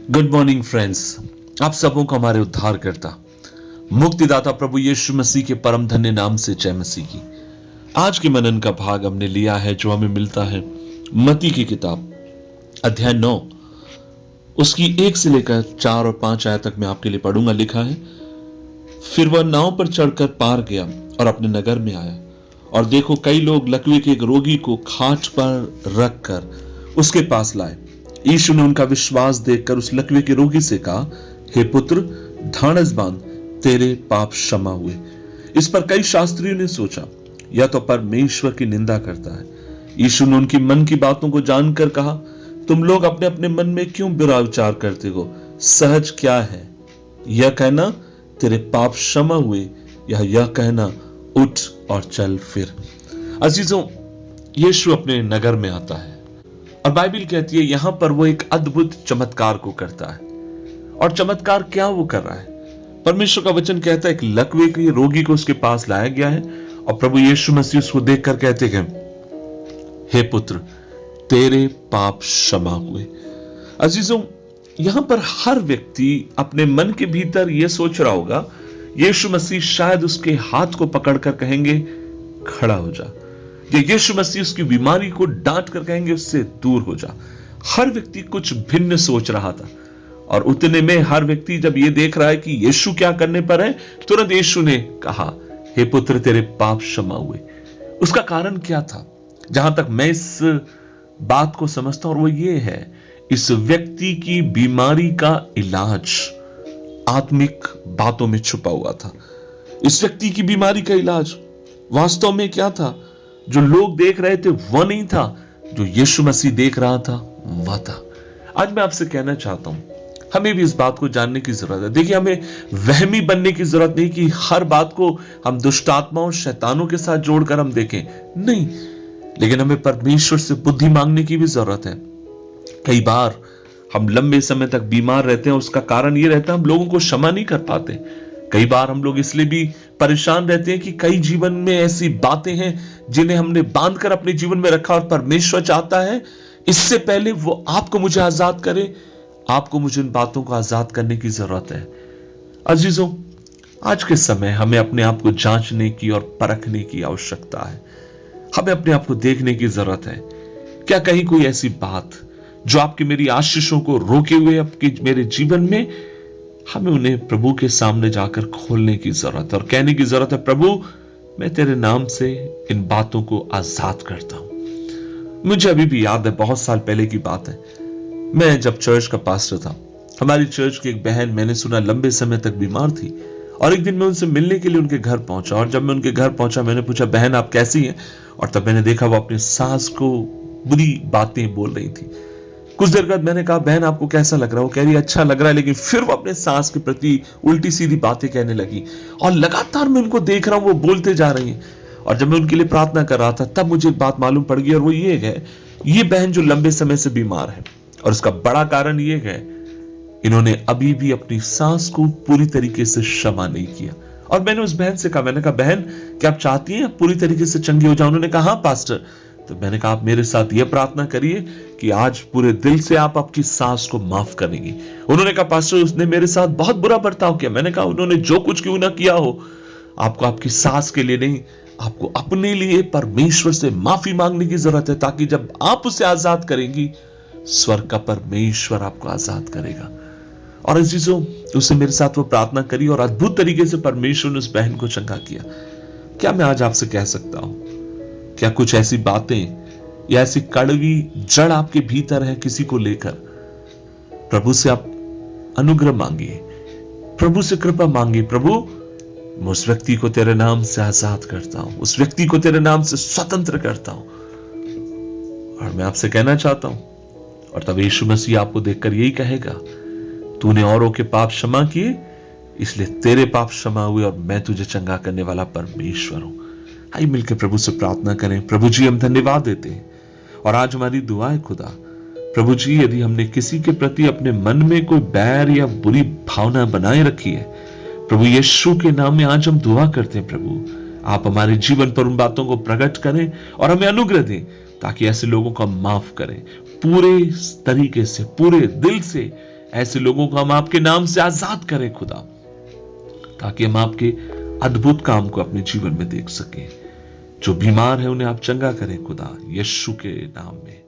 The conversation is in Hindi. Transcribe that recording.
Good morning friends. आप सबों को हमारे उद्धारकर्ता मुक्तिदाता प्रभु यीशु मसीह के परम धन्य नाम से जय मसीह की। आज के मनन का भाग हमने लिया है जो हमें मिलता है मत्ती की किताब अध्याय 9 उसकी 1 से लेकर 4 और 5 आयत तक मैं आपके लिए पढ़ूंगा। लिखा है, फिर वह नाव पर चढ़कर पार गया और अपने नगर में आया, और देखो कई लोग लकवे के एक रोगी को खाट पर रखकर उसके पास लाए। यीशु ने उनका विश्वास देखकर उस लकवे के रोगी से कहा, हे पुत्र, ढाढ़स बांध, तेरे पाप क्षमा हुए। इस पर कई शास्त्रियों ने सोचा, यह तो परमेश्वर की निंदा करता है। यीशु ने उनकी मन की बातों को जानकर कहा, तुम लोग अपने अपने मन में क्यों बुरा विचार करते हो? सहज क्या है, यह कहना तेरे पाप क्षमा हुए, या यह कहना उठ और चल फिर? अजीजों, यीशु अपने नगर में आता है और बाइबल कहती है यहां पर वो एक अद्भुत चमत्कार को करता है। और चमत्कार क्या वो कर रहा है? परमेश्वर का वचन कहता है एक लकवे के रोगी को उसके पास लाया गया है और प्रभु यीशु मसीह उसको देखकर कहते हैं, हे पुत्र, तेरे पाप क्षमा हुए। अजीजों, यहां पर हर व्यक्ति अपने मन के भीतर यह सोच रहा होगा, यीशु मसीह शायद उसके हाथ को पकड़कर कहेंगे खड़ा हो जा, या यीशु मसीह उसकी बीमारी को डांट कर कहेंगे उससे दूर हो जा। हर व्यक्ति कुछ भिन्न सोच रहा था, और उतने में हर व्यक्ति जब यह देख रहा है कि यीशु क्या करने पर है, तुरंत यीशु ने कहा, हे पुत्र, तेरे पाप क्षमा हुए। उसका कारण क्या था? जहां तक मैं इस बात को समझता हूं, और वो ये है, इस व्यक्ति की बीमारी का इलाज आत्मिक बातों में छुपा हुआ था। इस व्यक्ति की बीमारी का इलाज वास्तव में क्या था? जो लोग देख रहे थे वह नहीं था, जो यीशु मसीह देख रहा था वह था। आज मैं आपसे कहना चाहता हूं, हमें भी इस बात को जानने की जरूरत है। देखिए, हमें वहमी बनने की जरूरत नहीं कि हर बात को हम दुष्ट आत्माओं शैतानों के साथ जोड़कर हम देखें, नहीं, लेकिन हमें परमेश्वर से बुद्धि मांगने की भी जरूरत है। कई बार हम लंबे समय तक बीमार रहते हैं, उसका कारण यह रहता है हम लोगों को क्षमा नहीं कर पाते। कई बार हम लोग इसलिए भी परेशान रहते हैं कि कई जीवन में ऐसी बातें हैं जिन्हें हमने बांधकर अपने जीवन में रखा, और परमेश्वर चाहता है इससे पहले वो आपको मुझे आजाद करे, आपको मुझे इन बातों को आजाद करने की जरूरत है। अजीजों, आज के समय हमें अपने आप को जांचने की और परखने की आवश्यकता है। हमें अपने आप को देखने की जरूरत है, क्या कहीं कोई ऐसी बात जो आपकी मेरी आशीषों को रोके हुए आपके मेरे जीवन में, हमें उन्हें प्रभु के सामने जाकर खोलने की जरूरत है और कहने की जरूरत है, प्रभु, मैं तेरे नाम से इन बातों को आजाद करता हूं। मुझे अभी भी याद है, बहुत साल पहले की बात है, मैं जब चर्च का पास्टर था, हमारी चर्च की एक बहन, मैंने सुना, लंबे समय तक बीमार थी, और एक दिन मैं उनसे मिलने के लिए उनके घर पहुंचा। और जब मैं उनके घर पहुंचा, मैंने पूछा, बहन आप कैसी हैं? और तब मैंने देखा वो अपनी सास को बुरी बातें बोल रही थी। कुछ देर बाद मैंने कहा, बहन आपको कैसा लग रहा है? वो कह रही अच्छा लग रहा है, लेकिन फिर वो अपने सास के प्रति उल्टी सीधी बातें कहने लगी, और लगातार मैं उनको देख रहा हूं, वो बोलते जा रही हैं। और जब मैं उनके लिए प्रार्थना कर रहा था, तब मुझे एक बात मालूम पड़ गई, और वो ये है, ये बहन जो लंबे समय से बीमार है, और उसका बड़ा कारण ये है, इन्होंने अभी भी अपनी सास को पूरी तरीके से क्षमा नहीं किया। और मैंने उस बहन से कहा, मैंने कहा, बहन क्या आप चाहती हैं पूरी तरीके से चंगी हो जाए? उन्होंने कहा, हाँ पास्टर। तो मैंने कहा, आप मेरे साथ यह प्रार्थना करिए कि आज पूरे दिल से आप आपकी सास को माफ करेंगी। उन्होंने कहा, पास्टर उसने मेरे साथ बहुत बुरा बर्ताव किया। मैंने कहा, उन्होंने जो कुछ क्यों ना किया हो, आपको आपकी सास के लिए नहीं, आपको अपने लिए परमेश्वर से माफी मांगने की जरूरत है, ताकि जब आप उसे आजाद करेंगी, स्वर्ग का परमेश्वर आपको आजाद करेगा। और अजीजों, उससे मेरे साथ वो प्रार्थना करी, और अद्भुत तरीके से परमेश्वर ने उस बहन को चंगा किया। क्या मैं आज आपसे कह सकता हूं, क्या कुछ ऐसी बातें या ऐसी कड़वी जड़ आपके भीतर है किसी को लेकर, प्रभु से आप अनुग्रह मांगिए, प्रभु से कृपा मांगिए, प्रभु मैं उस व्यक्ति को तेरे नाम से आजाद करता हूं, उस व्यक्ति को तेरे नाम से स्वतंत्र करता हूं। और मैं आपसे कहना चाहता हूं, और तब यीशु मसीह आपको देखकर यही कहेगा, तूने औरों के पाप क्षमा किए, इसलिए तेरे पाप क्षमा हुए, और मैं तुझे चंगा करने वाला परमेश्वर हूं। आइए मिलकर प्रभु से प्रार्थना करें। प्रभु जी, हम धन्यवाद देते हैं, और आज हमारी दुआ है खुदा, प्रभु जी, यदि हमने किसी के प्रति अपने मन में कोई बैर या बुरी भावना बनाए रखी है, प्रभु यीशु के नाम में आज हम दुआ करते हैं, प्रभु आप हमारे जीवन पर उन बातों को प्रकट करें और हमें अनुग्रह दें, ताकि ऐसे लोगों को हम माफ करें, पूरे तरीके से, पूरे दिल से ऐसे लोगों को हम आपके नाम से आजाद करें खुदा, ताकि हम आपके अद्भुत काम को अपने जीवन में देख सकें। जो बीमार है उन्हें आप चंगा करें खुदा, यीशु के नाम में।